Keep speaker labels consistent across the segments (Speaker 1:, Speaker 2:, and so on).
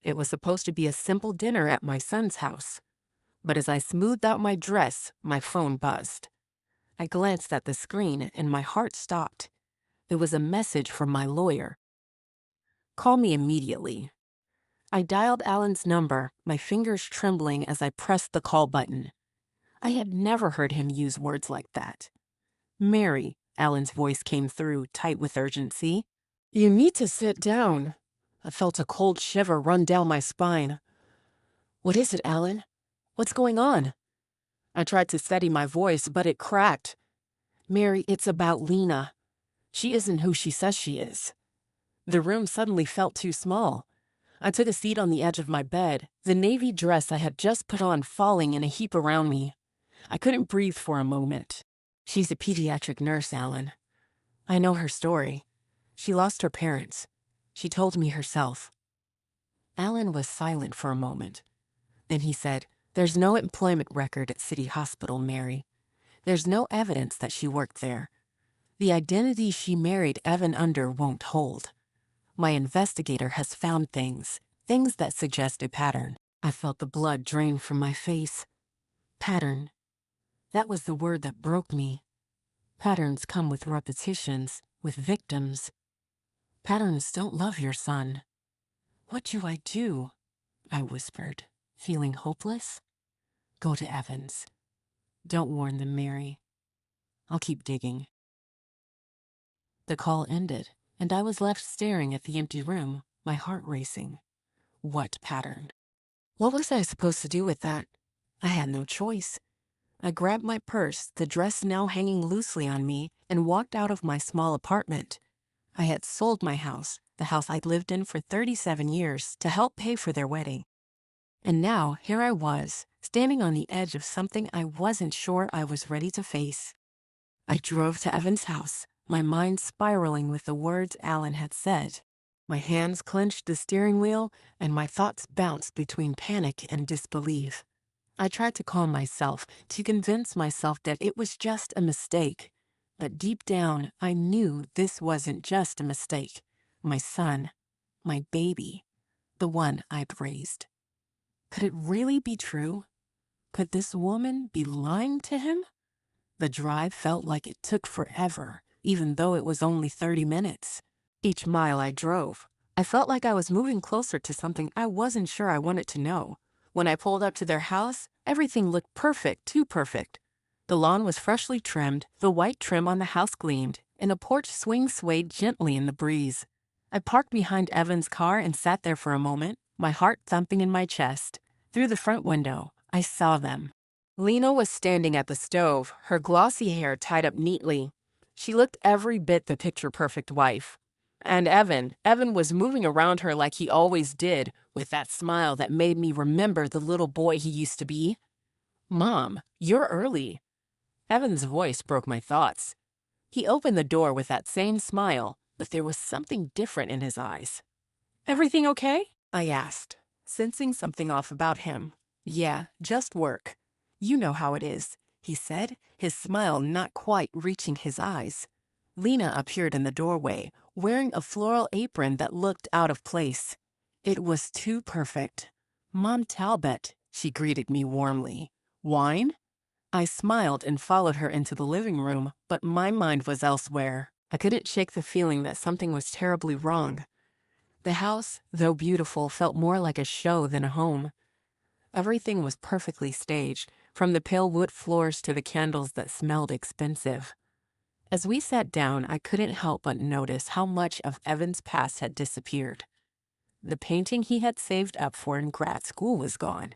Speaker 1: It was supposed to be a simple dinner at my son's house. But as I smoothed out my dress, my phone buzzed. I glanced at the screen and my heart stopped. It was a message from my lawyer. Call me immediately. I dialed Alan's number, my fingers trembling as I pressed the call button. I had never heard him use words like that. Mary, Alan's voice came through, tight with urgency. You need to sit down. I felt a cold shiver run down my spine. What is it, Alan? What's going on? I tried to steady my voice, but it cracked. Mary, it's about Lena. She isn't who she says she is. The room suddenly felt too small. I took a seat on the edge of my bed, the navy dress I had just put on falling in a heap around me. I couldn't breathe for a moment. She's a pediatric nurse, Alan. I know her story. She lost her parents. She told me herself. Alan was silent for a moment. Then he said, There's no employment record at City Hospital, Mary. There's no evidence that she worked there. The identity she married Evan under won't hold. My investigator has found things that suggest a pattern. I felt the blood drain from my face. Pattern. That was the word that broke me. Patterns come with repetitions, with victims. Patterns don't love your son. What do I do? I whispered, feeling hopeless. Go to Evans. Don't warn them, Mary. I'll keep digging. The call ended, and I was left staring at the empty room, my heart racing. What pattern? What was I supposed to do with that? I had no choice. I grabbed my purse, the dress now hanging loosely on me, and walked out of my small apartment. I had sold my house, the house I'd lived in for 37 years, to help pay for their wedding. And now, here I was, standing on the edge of something I wasn't sure I was ready to face. I drove to Evan's house, my mind spiraling with the words Alan had said. My hands clenched the steering wheel, and my thoughts bounced between panic and disbelief. I tried to calm myself, to convince myself that it was just a mistake. But deep down, I knew this wasn't just a mistake. My son, my baby, the one I'd raised. Could it really be true? Could this woman be lying to him? The drive felt like it took forever, even though it was only 30 minutes. Each mile I drove, I felt like I was moving closer to something I wasn't sure I wanted to know. When I pulled up to their house, everything looked perfect, too perfect. The lawn was freshly trimmed, the white trim on the house gleamed, and a porch swing swayed gently in the breeze. I parked behind Evan's car and sat there for a moment, my heart thumping in my chest. Through the front window, I saw them. Lena was standing at the stove, her glossy hair tied up neatly. She looked every bit the picture-perfect wife. And Evan was moving around her like he always did, with that smile that made me remember the little boy he used to be. Mom, you're early. Evan's voice broke my thoughts. He opened the door with that same smile, but there was something different in his eyes. Everything okay? I asked, sensing something off about him. Yeah, just work. You know how it is, he said, his smile not quite reaching his eyes. Lena appeared in the doorway, wearing a floral apron that looked out of place. It was too perfect. Mom Talbot, she greeted me warmly. Wine? I smiled and followed her into the living room, but my mind was elsewhere. I couldn't shake the feeling that something was terribly wrong. The house, though beautiful, felt more like a show than a home. Everything was perfectly staged, from the pale wood floors to the candles that smelled expensive. As we sat down, I couldn't help but notice how much of Evan's past had disappeared. The painting he had saved up for in grad school was gone.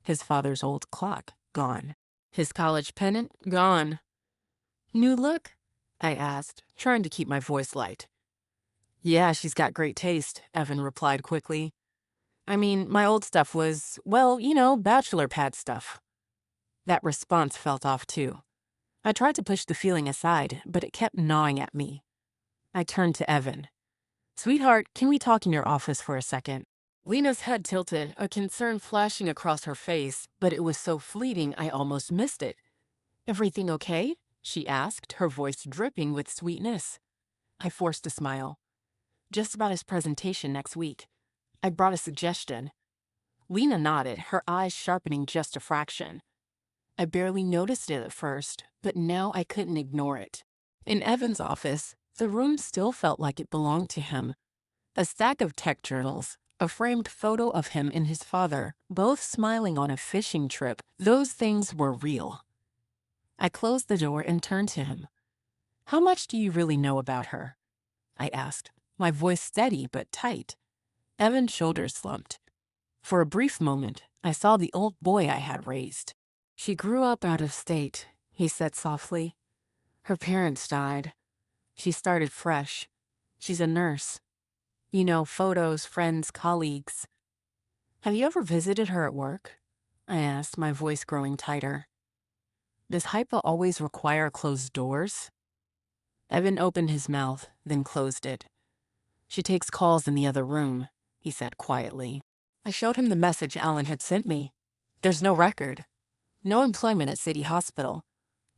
Speaker 1: His father's old clock, gone. His college pennant, gone. New look? I asked, trying to keep my voice light. Yeah, she's got great taste, Evan replied quickly. I mean, my old stuff was, well, bachelor pad stuff. That response felt off too. I tried to push the feeling aside, but it kept gnawing at me. I turned to Evan. Sweetheart, can we talk in your office for a second? Lena's head tilted, a concern flashing across her face, but it was so fleeting I almost missed it. Everything okay? She asked, her voice dripping with sweetness. I forced a smile. Just about his presentation next week. I brought a suggestion. Lena nodded, her eyes sharpening just a fraction. I barely noticed it at first, but now I couldn't ignore it. In Evan's office, the room still felt like it belonged to him. A stack of tech journals, a framed photo of him and his father, both smiling on a fishing trip. Those things were real. I closed the door and turned to him. "How much do you really know about her?" I asked, my voice steady but tight. Evan's shoulders slumped. For a brief moment, I saw the old boy I had raised. "She grew up out of state," he said softly. "Her parents died. She started fresh. She's a nurse. You know, photos, friends, colleagues." "Have you ever visited her at work?" I asked, my voice growing tighter. "Does HIPAA always require closed doors?" Evan opened his mouth, then closed it. "She takes calls in the other room," he said quietly. I showed him the message Alan had sent me. There's no record. No employment at City Hospital.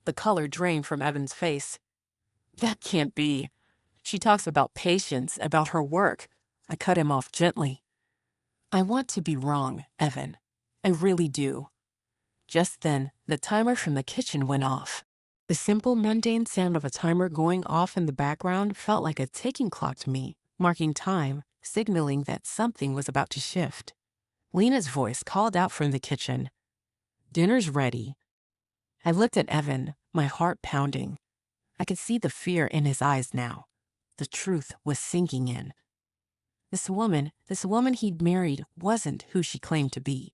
Speaker 1: The color drained from Evan's face. "That can't be. She talks about patients, about her work." I cut him off gently. "I want to be wrong, Evan. I really do." Just then, the timer from the kitchen went off. The simple, mundane sound of a timer going off in the background felt like a ticking clock to me, marking time, signaling that something was about to shift. Lena's voice called out from the kitchen, "Dinner's ready." I looked at Evan, my heart pounding. I could see the fear in his eyes now. The truth was sinking in. This woman he'd married wasn't who she claimed to be.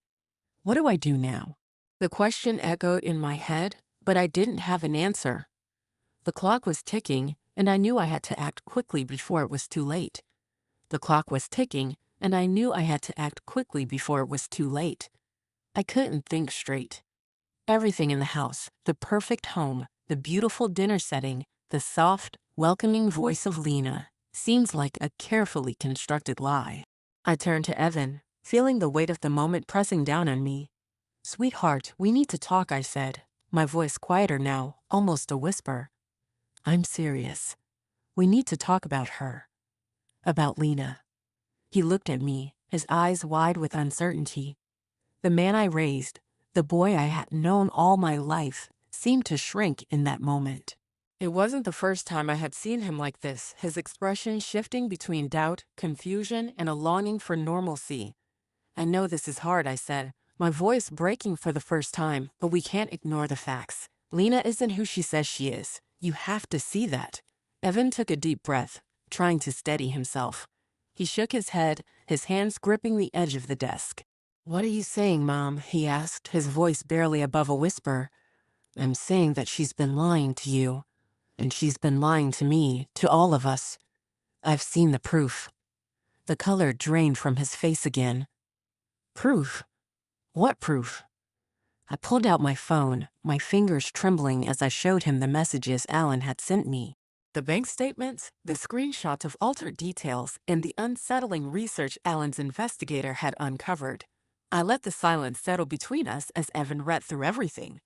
Speaker 1: What do I do now? The question echoed in my head, but I didn't have an answer. The clock was ticking, and I knew I had to act quickly before it was too late. The clock was ticking, and I knew I had to act quickly before it was too late. I couldn't think straight. Everything in the house, the perfect home, the beautiful dinner setting, the soft, welcoming voice of Lena, seems like a carefully constructed lie. I turned to Evan, feeling the weight of the moment pressing down on me. "Sweetheart, we need to talk," I said, my voice quieter now, almost a whisper. "I'm serious. We need to talk about her. About Lena." He looked at me, his eyes wide with uncertainty. The man I raised, the boy I had known all my life, seemed to shrink in that moment. It wasn't the first time I had seen him like this, his expression shifting between doubt, confusion, and a longing for normalcy. "I know this is hard," I said, my voice breaking for the first time, "but we can't ignore the facts. Lena isn't who she says she is. You have to see that." Evan took a deep breath, trying to steady himself. He shook his head, his hands gripping the edge of the desk. "What are you saying, Mom?" he asked, his voice barely above a whisper. "I'm saying that she's been lying to you. And she's been lying to me, to all of us. I've seen the proof." The color drained from his face again. "Proof? What proof?" I pulled out my phone, my fingers trembling as I showed him the messages Alan had sent me. The bank statements, the screenshots of altered details, and the unsettling research Alan's investigator had uncovered. I let the silence settle between us as Evan read through everything.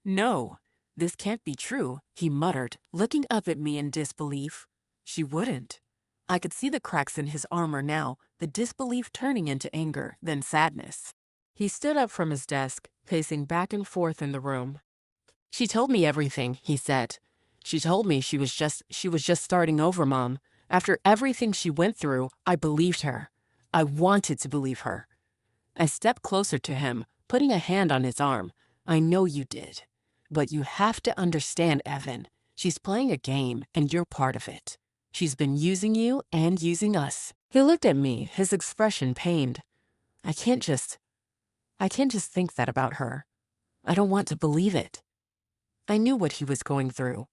Speaker 1: "No, this can't be true," he muttered, looking up at me in disbelief. "She wouldn't." I could see the cracks in his armor now, the disbelief turning into anger, then sadness. He stood up from his desk, pacing back and forth in the room. "She told me everything," he said. "She told me she was just starting over, Mom. After everything she went through, I believed her. I wanted to believe her." I stepped closer to him, putting a hand on his arm. "I know you did. But you have to understand, Evan. She's playing a game, and you're part of it. She's been using you and using us." He looked at me, his expression pained. I can't just think that about her. I don't want to believe it." I knew what he was going through.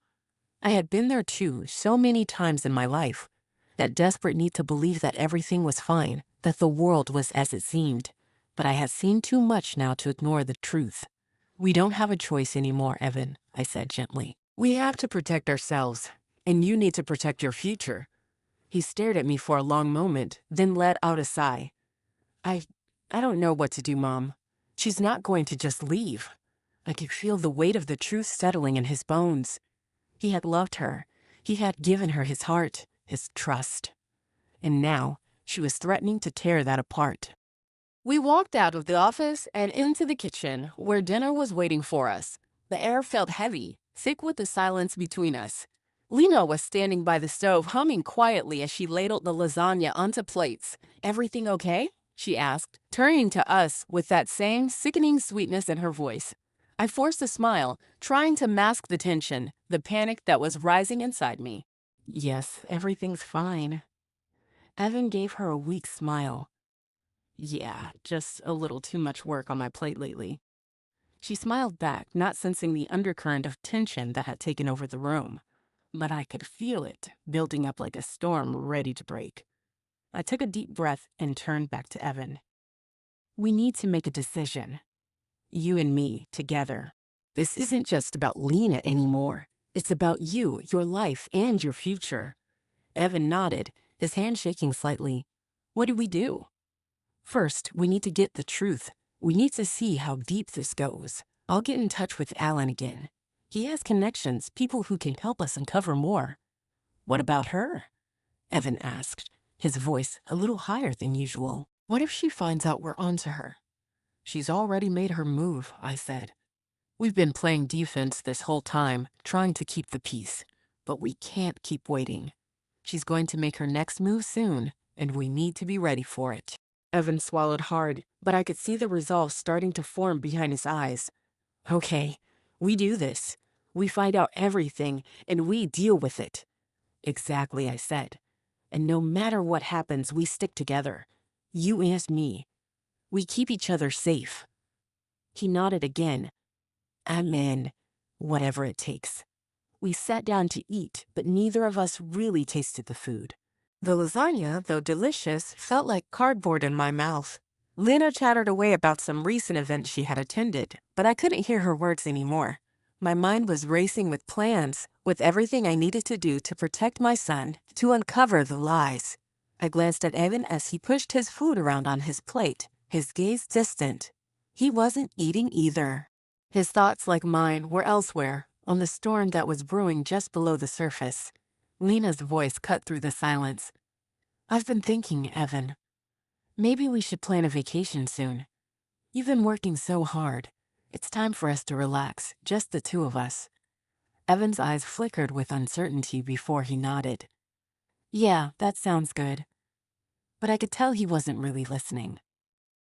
Speaker 1: I had been there too, so many times in my life. That desperate need to believe that everything was fine, that the world was as it seemed. But I had seen too much now to ignore the truth. "We don't have a choice anymore, Evan," I said gently. "We have to protect ourselves, and you need to protect your future." He stared at me for a long moment, then let out a sigh. I don't know what to do, Mom. She's not going to just leave." I could feel the weight of the truth settling in his bones. He had loved her. He had given her his heart, his trust. And now, She was threatening to tear that apart. We walked out of the office and into the kitchen, where dinner was waiting for us. The air felt heavy, thick with the silence between us. Lena was standing by the stove, humming quietly as she ladled the lasagna onto plates. "Everything okay?" she asked, turning to us with that same sickening sweetness in her voice. I forced a smile, trying to mask the tension, the panic that was rising inside me. "Yes, everything's fine." Evan gave her a weak smile. "Yeah, just a little too much work on my plate lately." She smiled back, not sensing the undercurrent of tension that had taken over the room. But I could feel it, building up like a storm ready to break. I took a deep breath and turned back to Evan. "We need to make a decision. You and me, together. This isn't just about Lena anymore. It's about you, your life, and your future." Evan nodded, his hand shaking slightly. "What do we do?" "First, we need to get the truth. We need to see how deep this goes. I'll get in touch with Alan again. He has connections, people who can help us uncover more." "What about her?" Evan asked, his voice a little higher than usual. "What if she finds out we're onto her?" "She's already made her move," I said. "We've been playing defense this whole time, trying to keep the peace. But we can't keep waiting. She's going to make her next move soon, and we need to be ready for it." Evan swallowed hard, but I could see the resolve starting to form behind his eyes. "Okay, we do this. We find out everything, and we deal with it." "Exactly," I said. "And no matter what happens, we stick together. You and me. We keep each other safe." He nodded again. "I'm in. Whatever it takes." We sat down to eat, but neither of us really tasted the food. The lasagna, though delicious, felt like cardboard in my mouth. Lena chattered away about some recent event she had attended, but I couldn't hear her words anymore. My mind was racing with plans, with everything I needed to do to protect my son, to uncover the lies. I glanced at Evan as he pushed his food around on his plate, his gaze distant. He wasn't eating either. His thoughts, like mine, were elsewhere, on the storm that was brewing just below the surface. Lena's voice cut through the silence. "I've been thinking, Evan. Maybe we should plan a vacation soon. You've been working so hard. It's time for us to relax, just the two of us." Evan's eyes flickered with uncertainty before he nodded. "Yeah, that sounds good." But I could tell he wasn't really listening.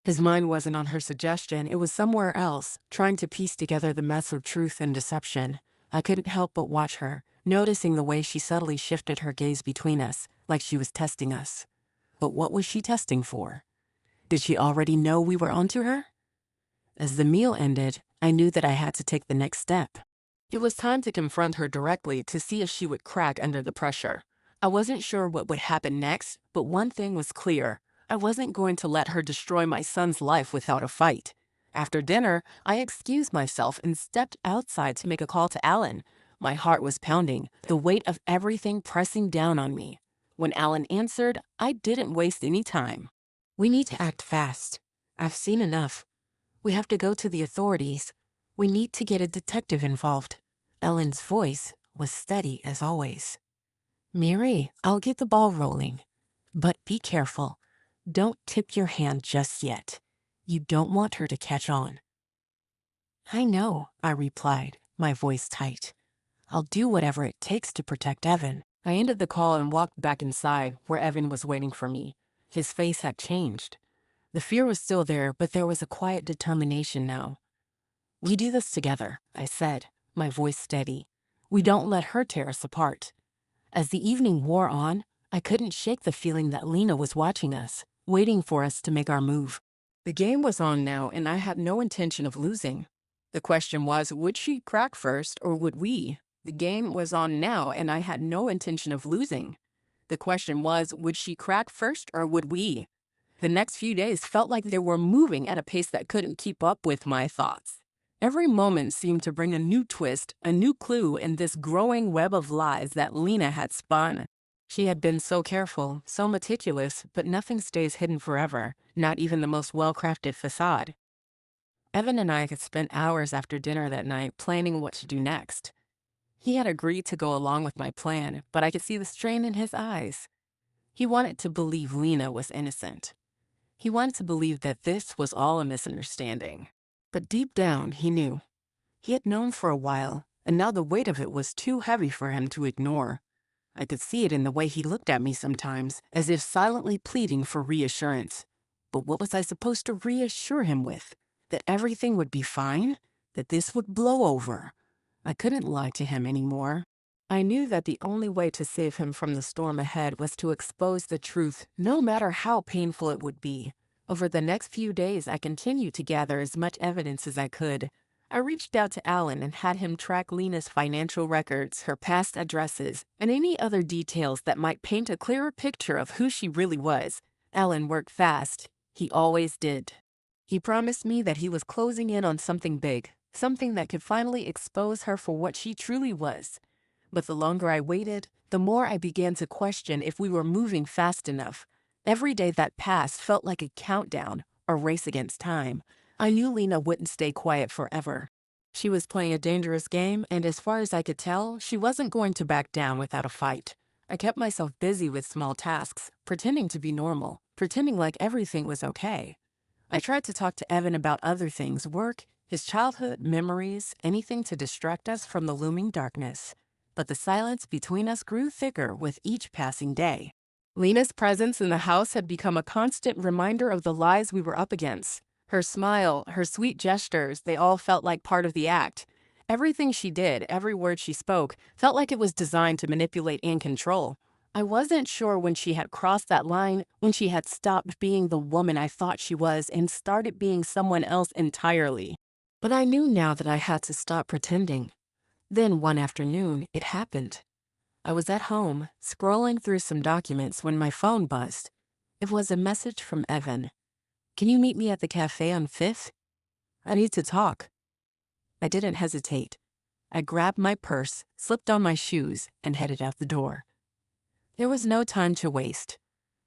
Speaker 1: His mind wasn't on her suggestion, it was somewhere else, trying to piece together the mess of truth and deception. I couldn't help but watch her, noticing the way she subtly shifted her gaze between us, like she was testing us. But what was she testing for? Did she already know we were onto her? As the meal ended, I knew that I had to take the next step. It was time to confront her directly to see if she would crack under the pressure. I wasn't sure what would happen next, but one thing was clear. I wasn't going to let her destroy my son's life without a fight. After dinner, I excused myself and stepped outside to make a call to Alan. My heart was pounding, the weight of everything pressing down on me. When Alan answered, I didn't waste any time. "We need to act fast. I've seen enough. We have to go to the authorities. We need to get a detective involved." Ellen's voice was steady as always. "Mary, I'll get the ball rolling. But be careful. Don't tip your hand just yet. You don't want her to catch on." "I know," I replied, my voice tight. "I'll do whatever it takes to protect Evan." I ended the call and walked back inside, where Evan was waiting for me. His face had changed. The fear was still there, but there was a quiet determination now. "We do this together," I said, my voice steady. "We don't let her tear us apart." As the evening wore on, I couldn't shake the feeling that Lena was watching us, waiting for us to make our move. The game was on now, and I had no intention of losing. The question was, would she crack first, or would we? The game was on now, and I had no intention of losing. The question was, would she crack first, or would we? The next few days felt like they were moving at a pace that couldn't keep up with my thoughts. Every moment seemed to bring a new twist, a new clue in this growing web of lies that Lena had spun. She had been so careful, so meticulous, but nothing stays hidden forever, not even the most well-crafted facade. Evan and I had spent hours after dinner that night planning what to do next. He had agreed to go along with my plan, but I could see the strain in his eyes. He wanted to believe Lena was innocent. He wanted to believe that this was all a misunderstanding. But deep down, he knew. He had known for a while, and now the weight of it was too heavy for him to ignore. I could see it in the way he looked at me sometimes, as if silently pleading for reassurance. But what was I supposed to reassure him with? That everything would be fine? That this would blow over? I couldn't lie to him anymore. I knew that the only way to save him from the storm ahead was to expose the truth, no matter how painful it would be. Over the next few days, I continued to gather as much evidence as I could. I reached out to Alan and had him track Lena's financial records, her past addresses, and any other details that might paint a clearer picture of who she really was. Alan worked fast. He always did. He promised me that he was closing in on something big, something that could finally expose her for what she truly was. But the longer I waited, the more I began to question if we were moving fast enough. Every day that passed felt like a countdown, a race against time. I knew Lena wouldn't stay quiet forever. She was playing a dangerous game, and as far as I could tell, she wasn't going to back down without a fight. I kept myself busy with small tasks, pretending to be normal, pretending like everything was okay. I tried to talk to Evan about other things, work, his childhood, memories, anything to distract us from the looming darkness. But the silence between us grew thicker with each passing day. Lena's presence in the house had become a constant reminder of the lies we were up against. Her smile, her sweet gestures, they all felt like part of the act. Everything she did, every word she spoke, felt like it was designed to manipulate and control. I wasn't sure when she had crossed that line, when she had stopped being the woman I thought she was and started being someone else entirely. But I knew now that I had to stop pretending. Then one afternoon, it happened. I was at home, scrolling through some documents when my phone buzzed. It was a message from Evan. "Can you meet me at the cafe on 5th? I need to talk." I didn't hesitate. I grabbed my purse, slipped on my shoes, and headed out the door. There was no time to waste.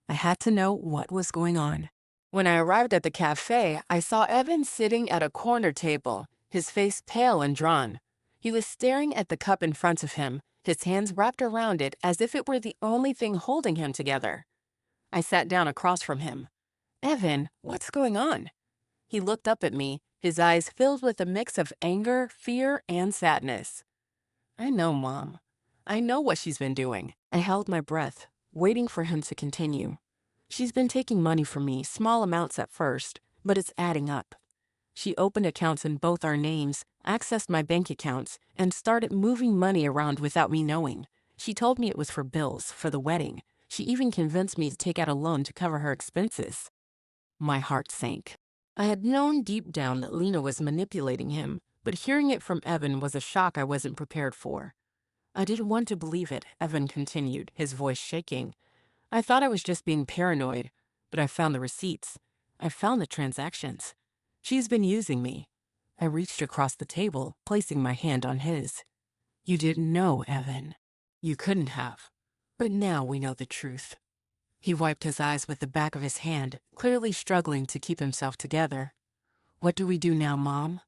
Speaker 1: I had to know what was going on. When I arrived at the cafe, I saw Evan sitting at a corner table, his face pale and drawn. He was staring at the cup in front of him, his hands wrapped around it as if it were the only thing holding him together. I sat down across from him. "Evan, what's going on?" He looked up at me, his eyes filled with a mix of anger, fear, and sadness. "I know, Mom. I know what she's been doing." I held my breath, waiting for him to continue. "She's been taking money from me, small amounts at first, but it's adding up. She opened accounts in both our names, accessed my bank accounts, and started moving money around without me knowing. She told me it was for bills, for the wedding. She even convinced me to take out a loan to cover her expenses." My heart sank. I had known deep down that Lena was manipulating him, but hearing it from Evan was a shock I wasn't prepared for. "I didn't want to believe it," Evan continued, his voice shaking. "I thought I was just being paranoid, but I found the receipts. I found the transactions. She's been using me." I reached across the table, placing my hand on his. "You didn't know, Evan. You couldn't have. But now we know the truth." He wiped his eyes with the back of his hand, clearly struggling to keep himself together. "What do we do now, Mom?"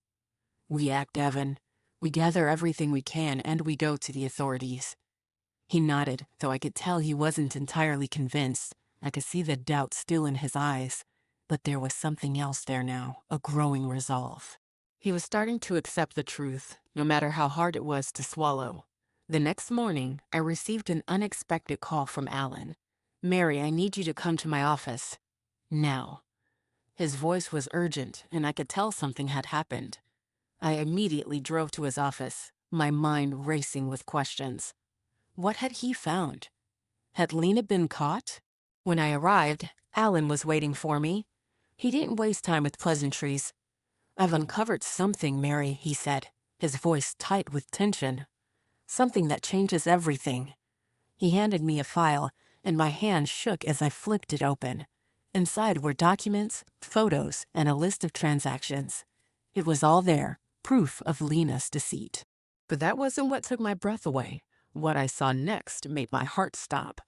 Speaker 1: "We act, Evan. We gather everything we can and we go to the authorities." He nodded, though I could tell he wasn't entirely convinced. I could see the doubt still in his eyes. But there was something else there now, a growing resolve. He was starting to accept the truth, no matter how hard it was to swallow. The next morning, I received an unexpected call from Alan. "Mary, I need you to come to my office. Now." His voice was urgent, and I could tell something had happened. I immediately drove to his office, my mind racing with questions. What had he found? Had Lena been caught? When I arrived, Alan was waiting for me. He didn't waste time with pleasantries. "I've uncovered something, Mary," he said, his voice tight with tension. "Something that changes everything." He handed me a file, and my hand shook as I flipped it open. Inside were documents, photos, and a list of transactions. It was all there, proof of Lena's deceit. But that wasn't what took my breath away. What I saw next made my heart stop.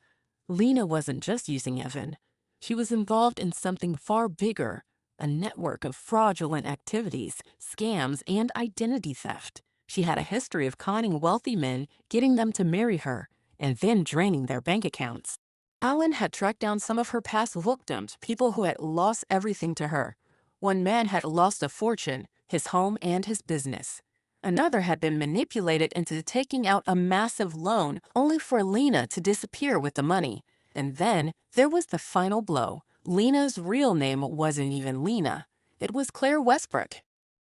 Speaker 1: Lena wasn't just using Evan. She was involved in something far bigger, a network of fraudulent activities, scams, and identity theft. She had a history of conning wealthy men, getting them to marry her, and then draining their bank accounts. Alan had tracked down some of her past victims, people who had lost everything to her. One man had lost a fortune, his home and his business. Another had been manipulated into taking out a massive loan only for Lena to disappear with the money. And then there was the final blow. Lena's real name wasn't even Lena. It was Claire Westbrook.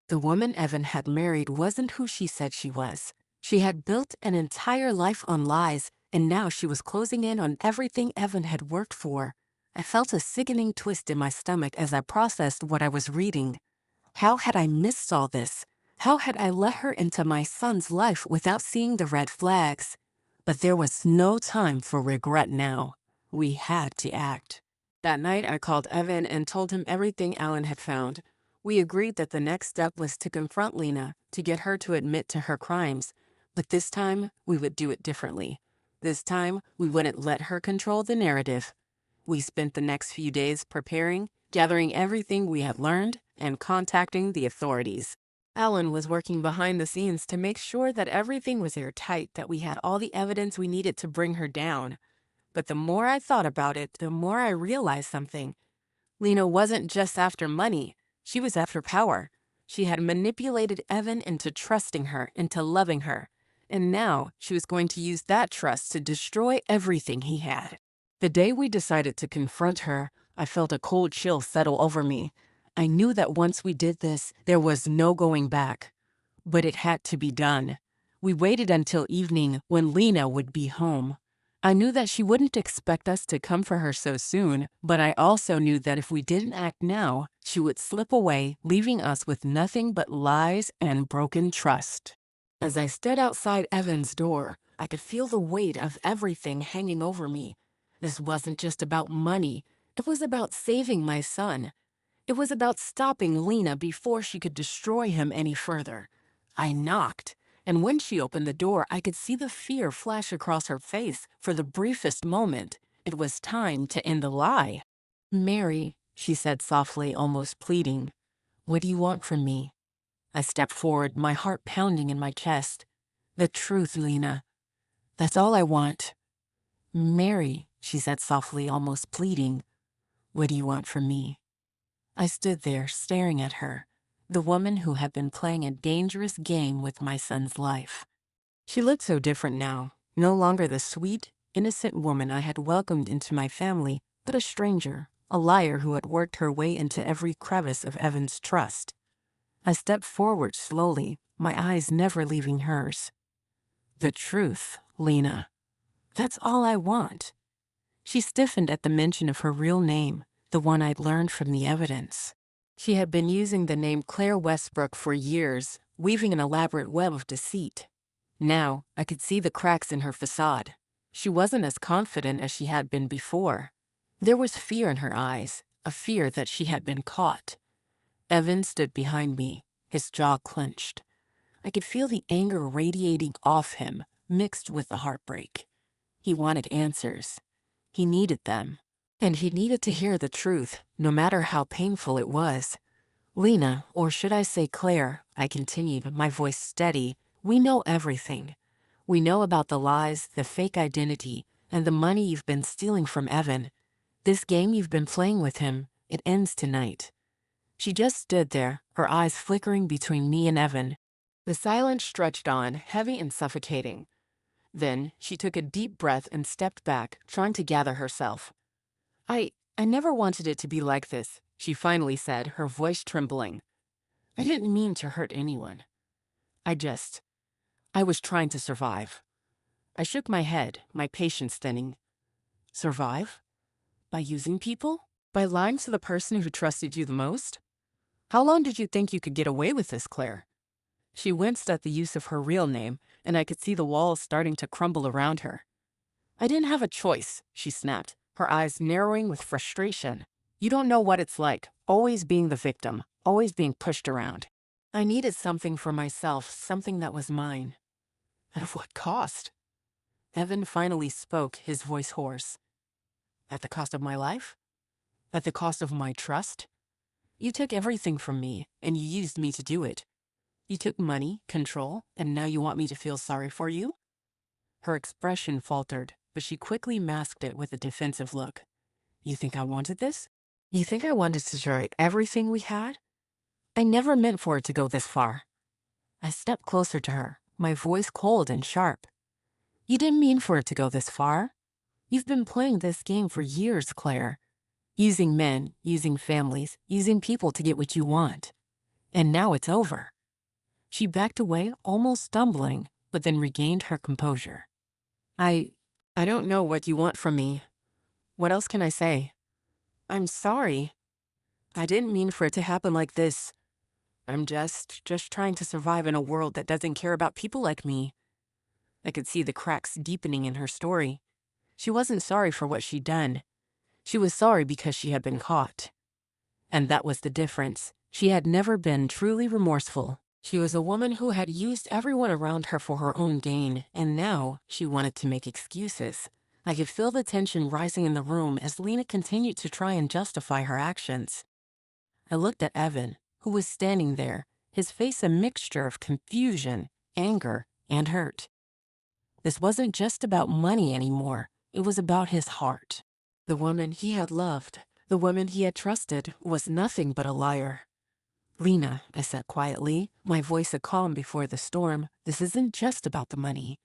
Speaker 1: The woman Evan had married wasn't who she said she was. She had built an entire life on lies, and now she was closing in on everything Evan had worked for. I felt a sickening twist in my stomach as I processed what I was reading. How had I missed all this? How had I let her into my son's life without seeing the red flags? But there was no time for regret now. We had to act. That night, I called Evan and told him everything Alan had found. We agreed that the next step was to confront Lena, to get her to admit to her crimes. But this time, we would do it differently. This time, we wouldn't let her control the narrative. We spent the next few days preparing, gathering everything we had learned, and contacting the authorities. Alan was working behind the scenes to make sure that everything was airtight, that we had all the evidence we needed to bring her down. But the more I thought about it, the more I realized something. Lena wasn't just after money. She was after power. She had manipulated Evan into trusting her, into loving her. And now she was going to use that trust to destroy everything he had. The day we decided to confront her, I felt a cold chill settle over me. I knew that once we did this, there was no going back. But it had to be done. We waited until evening when Lena would be home. I knew that she wouldn't expect us to come for her so soon, but I also knew that if we didn't act now, she would slip away, leaving us with nothing but lies and broken trust. As I stood outside Evan's door, I could feel the weight of everything hanging over me. This wasn't just about money. It was about saving my son. It was about stopping Lena before she could destroy him any further. I knocked, and when she opened the door, I could see the fear flash across her face for the briefest moment. It was time to end the lie. "Mary," she said softly, almost pleading, "what do you want from me?" I stepped forward, my heart pounding in my chest. "The truth, Lena. That's all I want." "Mary," she said softly, almost pleading, "what do you want from me?" I stood there, staring at her, the woman who had been playing a dangerous game with my son's life. She looked so different now, no longer the sweet, innocent woman I had welcomed into my family, but a stranger, a liar who had worked her way into every crevice of Evan's trust. I stepped forward slowly, my eyes never leaving hers. "The truth, Lena. That's all I want." She stiffened at the mention of her real name, the one I'd learned from the evidence. She had been using the name Claire Westbrook for years, weaving an elaborate web of deceit. Now, I could see the cracks in her facade. She wasn't as confident as she had been before. There was fear in her eyes, a fear that she had been caught. Evan stood behind me, his jaw clenched. I could feel the anger radiating off him, mixed with the heartbreak. He wanted answers. He needed them. And he needed to hear the truth, no matter how painful it was. "Lena, or should I say Claire," I continued, my voice steady, "we know everything. We know about the lies, the fake identity, and the money you've been stealing from Evan. This game you've been playing with him, it ends tonight." She just stood there, her eyes flickering between me and Evan. The silence stretched on, heavy and suffocating. Then she took a deep breath and stepped back, trying to gather herself. I never wanted it to be like this," she finally said, her voice trembling. "I didn't mean to hurt anyone. I was trying to survive." I shook my head, my patience thinning. "Survive? By using people? By lying to the person who trusted you the most? How long did you think you could get away with this, Claire?" She winced at the use of her real name, and I could see the walls starting to crumble around her. "I didn't have a choice," she snapped, her eyes narrowing with frustration. "You don't know what it's like, always being the victim, always being pushed around. I needed something for myself, something that was mine." "At what cost?" Evan finally spoke, his voice hoarse. "At the cost of my life? At the cost of my trust? You took everything from me, and you used me to do it. You took money, control, and now you want me to feel sorry for you?" Her expression faltered, but she quickly masked it with a defensive look. You think I wanted this? You think I wanted to destroy everything we had? I never meant for it to go this far. I stepped closer to her, my voice cold and sharp. You didn't mean for it to go this far. You've been playing this game for years, Claire. Using men, using families, using people to get what you want. And now it's over. She backed away, almost stumbling, but then regained her composure. I don't know what you want from me. What else can I say? I'm sorry. I didn't mean for it to happen like this. I'm just trying to survive in a world that doesn't care about people like me. I could see the cracks deepening in her story. She wasn't sorry for what she'd done. She was sorry because she had been caught. And that was the difference. She had never been truly remorseful. She was a woman who had used everyone around her for her own gain, and now she wanted to make excuses. I could feel the tension rising in the room as Lena continued to try and justify her actions. I looked at Evan, who was standing there, his face a mixture of confusion, anger, and hurt. This wasn't just about money anymore. It was about his heart. The woman he had loved, the woman he had trusted, was nothing but a liar. Lena, I said quietly, my voice a calm before the storm, this isn't just about the money.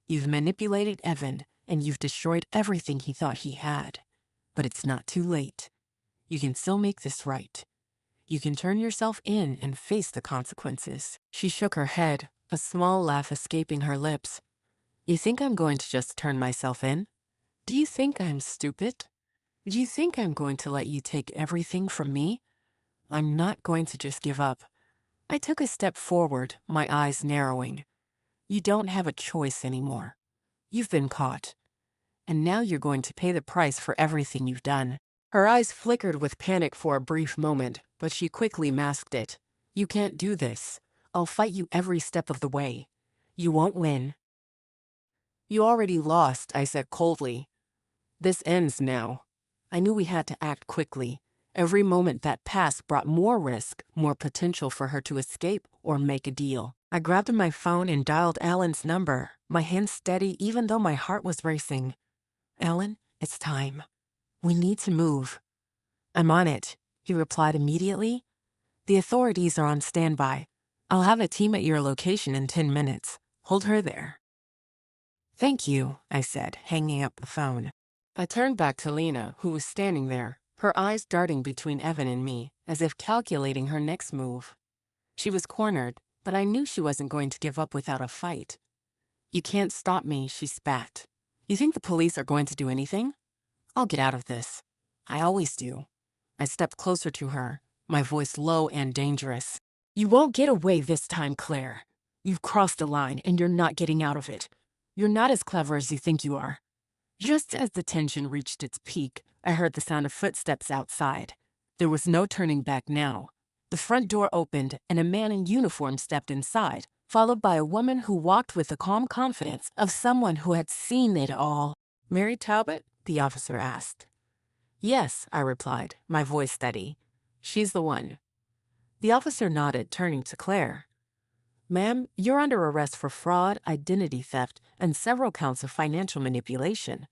Speaker 1: You've manipulated Evan, and you've destroyed everything he thought he had. But it's not too late. You can still make this right. You can turn yourself in and face the consequences. She shook her head, a small laugh escaping her lips. You think I'm going to just turn myself in? Do you think I'm stupid? Do you think I'm going to let you take everything from me? I'm not going to just give up. I took a step forward, my eyes narrowing. You don't have a choice anymore. You've been caught. And now you're going to pay the price for everything you've done. Her eyes flickered with panic for a brief moment, but she quickly masked it. You can't do this. I'll fight you every step of the way. You won't win. You already lost, I said coldly. This ends now. I knew we had to act quickly. Every moment that passed brought more risk, more potential for her to escape or make a deal. I grabbed my phone and dialed Alan's number, my hands steady even though my heart was racing. Alan, it's time. We need to move. I'm on it, he replied immediately. The authorities are on standby. I'll have a team at your location in 10 minutes. Hold her there. Thank you, I said, hanging up the phone. I turned back to Lena, who was standing there, her eyes darting between Evan and me, as if calculating her next move. She was cornered, but I knew she wasn't going to give up without a fight. You can't stop me, she spat. You think the police are going to do anything? I'll get out of this. I always do. I stepped closer to her, my voice low and dangerous. You won't get away this time, Claire. You've crossed the line and you're not getting out of it. You're not as clever as you think you are. Just as the tension reached its peak, I heard the sound of footsteps outside. There was no turning back now. The front door opened and a man in uniform stepped inside, followed by a woman who walked with the calm confidence of someone who had seen it all. Mary Talbot? The officer asked. Yes, I replied, my voice steady. She's the one. The officer nodded, turning to Claire. Ma'am, you're under arrest for fraud, identity theft, and several counts of financial manipulation.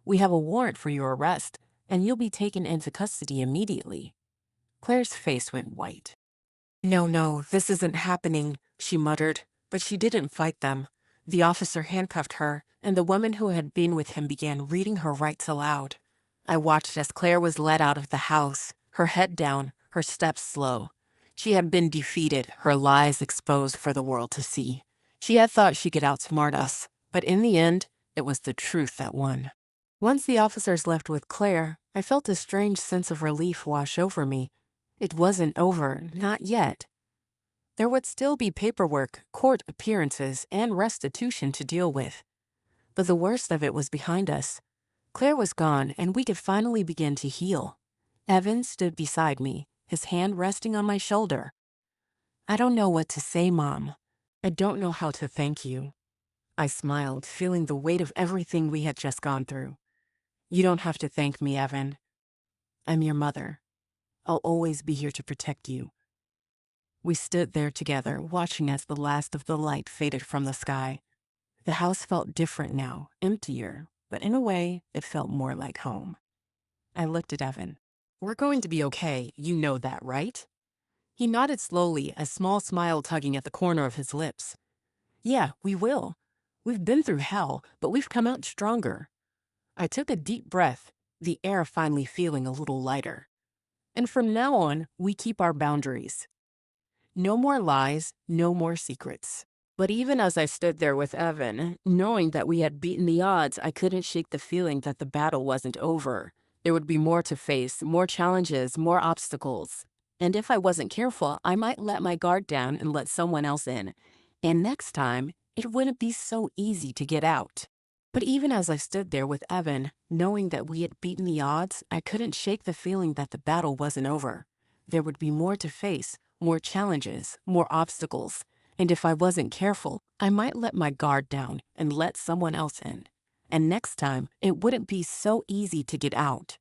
Speaker 1: We have a warrant for your arrest, and you'll be taken into custody immediately. Claire's face went white. No, this isn't happening, she muttered, but she didn't fight them. The officer handcuffed her, and the woman who had been with him began reading her rights aloud. I watched as Claire was led out of the house, her head down, her steps slow. She had been defeated, her lies exposed for the world to see. She had thought she could outsmart us, but in the end, it was the truth that won. Once the officers left with Claire, I felt a strange sense of relief wash over me. It wasn't over, not yet. There would still be paperwork, court appearances, and restitution to deal with. But the worst of it was behind us. Claire was gone, and we could finally begin to heal. Evan stood beside me, his hand resting on my shoulder. I don't know what to say, Mom. I don't know how to thank you. I smiled, feeling the weight of everything we had just gone through. You don't have to thank me, Evan. I'm your mother. I'll always be here to protect you. We stood there together, watching as the last of the light faded from the sky. The house felt different now, emptier, but in a way, it felt more like home. I looked at Evan. We're going to be okay, you know that, right? He nodded slowly, a small smile tugging at the corner of his lips. Yeah, we will. We've been through hell, but we've come out stronger. I took a deep breath, the air finally feeling a little lighter. And from now on, we keep our boundaries. No more lies, no more secrets. But even as I stood there with Evan, knowing that we had beaten the odds, I couldn't shake the feeling that the battle wasn't over. There would be more to face, more challenges, more obstacles. And if I wasn't careful, I might let my guard down and let someone else in. And next time, it wouldn't be so easy to get out. But even as I stood there with Evan, knowing that we had beaten the odds, I couldn't shake the feeling that the battle wasn't over. There would be more to face, more challenges, more obstacles. And if I wasn't careful, I might let my guard down and let someone else in. And next time, it wouldn't be so easy to get out.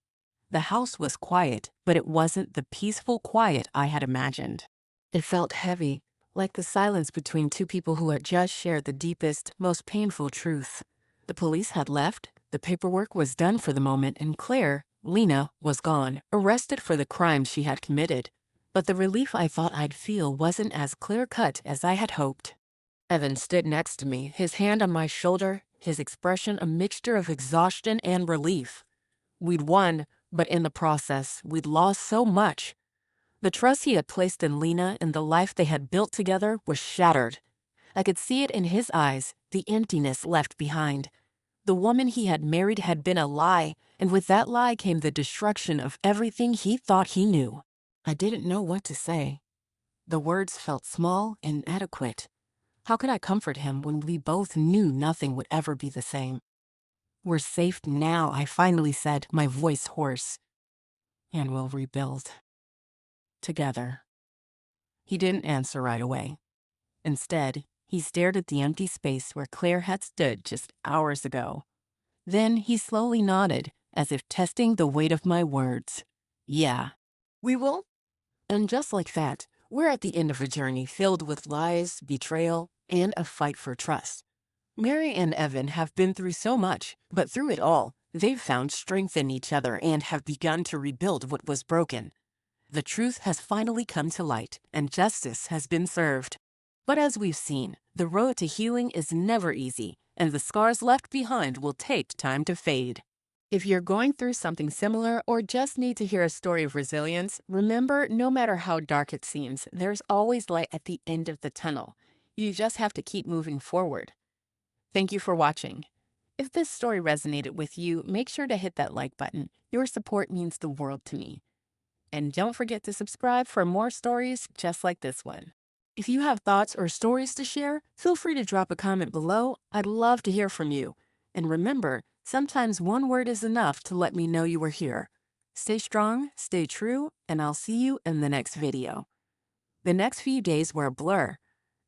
Speaker 1: The house was quiet, but it wasn't the peaceful quiet I had imagined. It felt heavy, like the silence between two people who had just shared the deepest, most painful truth. The police had left, the paperwork was done for the moment, and Claire, Lena, was gone, arrested for the crimes she had committed. But the relief I thought I'd feel wasn't as clear-cut as I had hoped. Evan stood next to me, his hand on my shoulder, his expression a mixture of exhaustion and relief. We'd won, but in the process, we'd lost so much. The trust he had placed in Lena and the life they had built together was shattered. I could see it in his eyes, the emptiness left behind. The woman he had married had been a lie, and with that lie came the destruction of everything he thought he knew. I didn't know what to say. The words felt small and inadequate. How could I comfort him when we both knew nothing would ever be the same? We're safe now, I finally said, my voice hoarse. And we'll rebuild. Together. He didn't answer right away. Instead, he stared at the empty space where Claire had stood just hours ago. Then he slowly nodded, as if testing the weight of my words. Yeah, we will. And just like that, we're at the end of a journey filled with lies, betrayal, and a fight for trust. Mary and Evan have been through so much, but through it all, they've found strength in each other and have begun to rebuild what was broken. The truth has finally come to light, and justice has been served. But as we've seen, the road to healing is never easy, and the scars left behind will take time to fade. If you're going through something similar or just need to hear a story of resilience, remember, no matter how dark it seems, there's always light at the end of the tunnel. You just have to keep moving forward. Thank you for watching. If this story resonated with you, make sure to hit that like button. Your support means the world to me. And don't forget to subscribe for more stories just like this one. If you have thoughts or stories to share, feel free to drop a comment below. I'd love to hear from you. And remember, sometimes one word is enough to let me know you were here. Stay strong, stay true, and I'll see you in the next video. The next few days were a blur.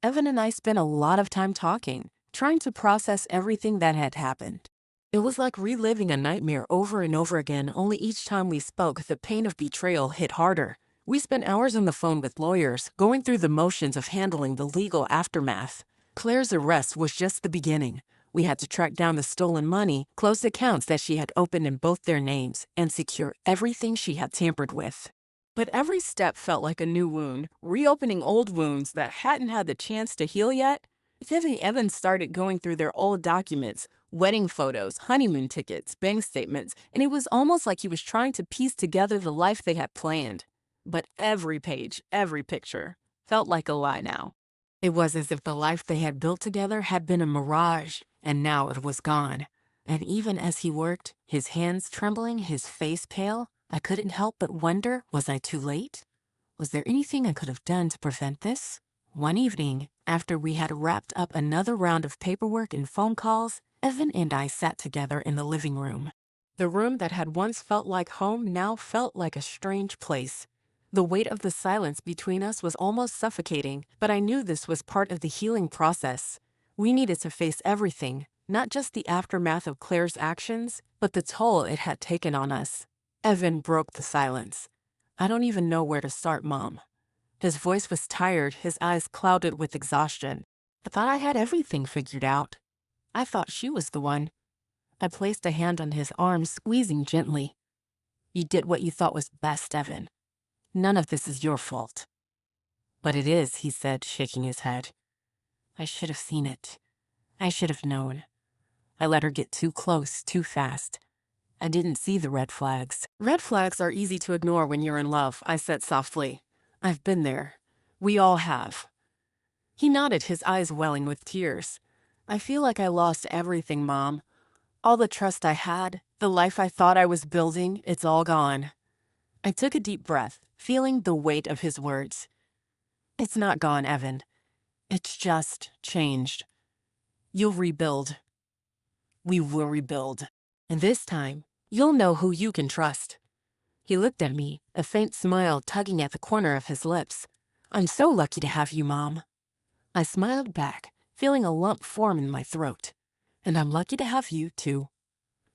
Speaker 1: Evan and I spent a lot of time talking, trying to process everything that had happened. It was like reliving a nightmare over and over again, only each time we spoke, the pain of betrayal hit harder. We spent hours on the phone with lawyers, going through the motions of handling the legal aftermath. Claire's arrest was just the beginning. We had to track down the stolen money, close accounts that she had opened in both their names, and secure everything she had tampered with. But every step felt like a new wound, reopening old wounds that hadn't had the chance to heal yet. Viv and Evan started going through their old documents, wedding photos, honeymoon tickets, bank statements, and it was almost like he was trying to piece together the life they had planned. But every page, every picture, felt like a lie now. It was as if the life they had built together had been a mirage, and now it was gone. And even as he worked, his hands trembling, his face pale, I couldn't help but wonder, was I too late? Was there anything I could have done to prevent this? One evening, after we had wrapped up another round of paperwork and phone calls, Evan and I sat together in the living room. The room that had once felt like home now felt like a strange place. The weight of the silence between us was almost suffocating, but I knew this was part of the healing process. We needed to face everything, not just the aftermath of Claire's actions, but the toll it had taken on us. Evan broke the silence. I don't even know where to start, Mom. His voice was tired, his eyes clouded with exhaustion. I thought I had everything figured out. I thought she was the one. I placed a hand on his arm, squeezing gently. You did what you thought was best, Evan. None of this is your fault. But it is, he said, shaking his head. I should have seen it. I should have known. I let her get too close, too fast. I didn't see the red flags. Red flags are easy to ignore when you're in love, I said softly. I've been there. We all have. He nodded, his eyes welling with tears. I feel like I lost everything, Mom. All the trust I had, the life I thought I was building, it's all gone. I took a deep breath, feeling the weight of his words. It's not gone, Evan. It's just changed. You'll rebuild. We will rebuild. And this time, you'll know who you can trust. He looked at me, a faint smile tugging at the corner of his lips. I'm so lucky to have you, Mom. I smiled back, feeling a lump form in my throat. And I'm lucky to have you, too.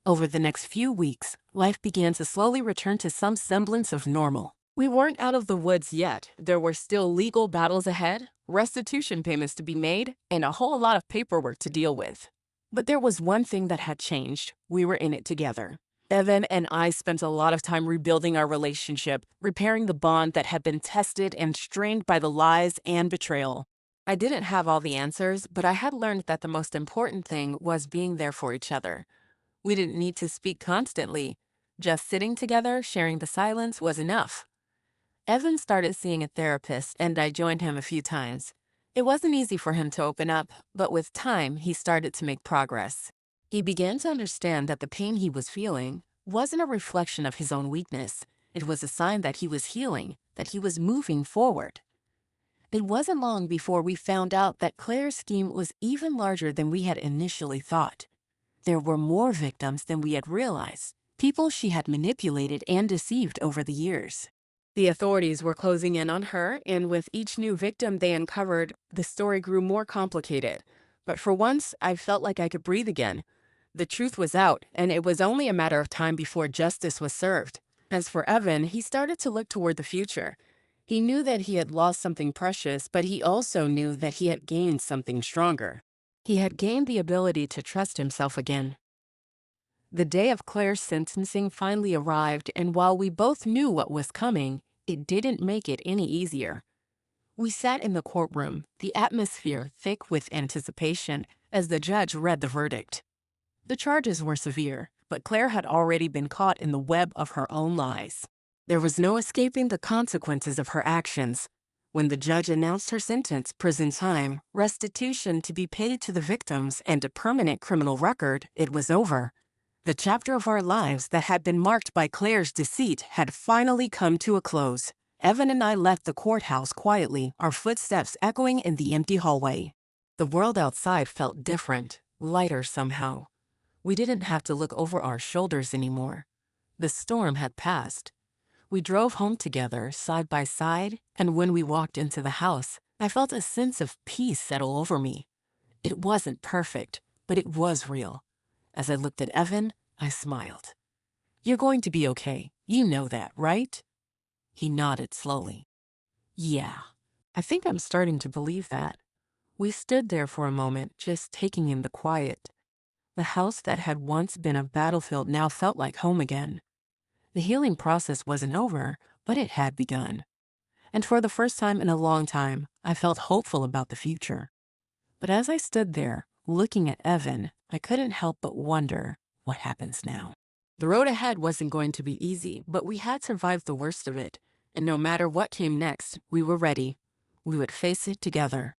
Speaker 1: Over the next few weeks, life began to slowly return to some semblance of normal. We weren't out of the woods yet. There were still legal battles ahead, restitution payments to be made, and a whole lot of paperwork to deal with. But there was one thing that had changed. We were in it together. Evan and I spent a lot of time rebuilding our relationship, repairing the bond that had been tested and strained by the lies and betrayal. I didn't have all the answers, but I had learned that the most important thing was being there for each other. We didn't need to speak constantly. Just sitting together, sharing the silence was enough. Evan started seeing a therapist, and I joined him a few times. It wasn't easy for him to open up, but with time, he started to make progress. He began to understand that the pain he was feeling wasn't a reflection of his own weakness. It was a sign that he was healing, that he was moving forward. It wasn't long before we found out that Claire's scheme was even larger than we had initially thought. There were more victims than we had realized, people she had manipulated and deceived over the years. The authorities were closing in on her, and with each new victim they uncovered, the story grew more complicated. But for once, I felt like I could breathe again. The truth was out, and it was only a matter of time before justice was served. As for Evan, he started to look toward the future. He knew that he had lost something precious, but he also knew that he had gained something stronger. He had gained the ability to trust himself again. The day of Claire's sentencing finally arrived, and while we both knew what was coming, it didn't make it any easier. We sat in the courtroom, the atmosphere thick with anticipation, as the judge read the verdict. The charges were severe, but Claire had already been caught in the web of her own lies. There was no escaping the consequences of her actions. When the judge announced her sentence, prison time, restitution to be paid to the victims, and a permanent criminal record, it was over. The chapter of our lives that had been marked by Claire's deceit had finally come to a close. Evan and I left the courthouse quietly, our footsteps echoing in the empty hallway. The world outside felt different, lighter somehow. We didn't have to look over our shoulders anymore. The storm had passed. We drove home together, side by side, and when we walked into the house, I felt a sense of peace settle over me. It wasn't perfect, but it was real. As I looked at Evan, I smiled. You're going to be okay. You know that, right? He nodded slowly. Yeah, I think I'm starting to believe that. We stood there for a moment, just taking in the quiet. The house that had once been a battlefield now felt like home again. The healing process wasn't over, but it had begun. And for the first time in a long time, I felt hopeful about the future. But as I stood there, looking at Evan, I couldn't help but wonder, what happens now? The road ahead wasn't going to be easy, but we had survived the worst of it. And no matter what came next, we were ready. We would face it together.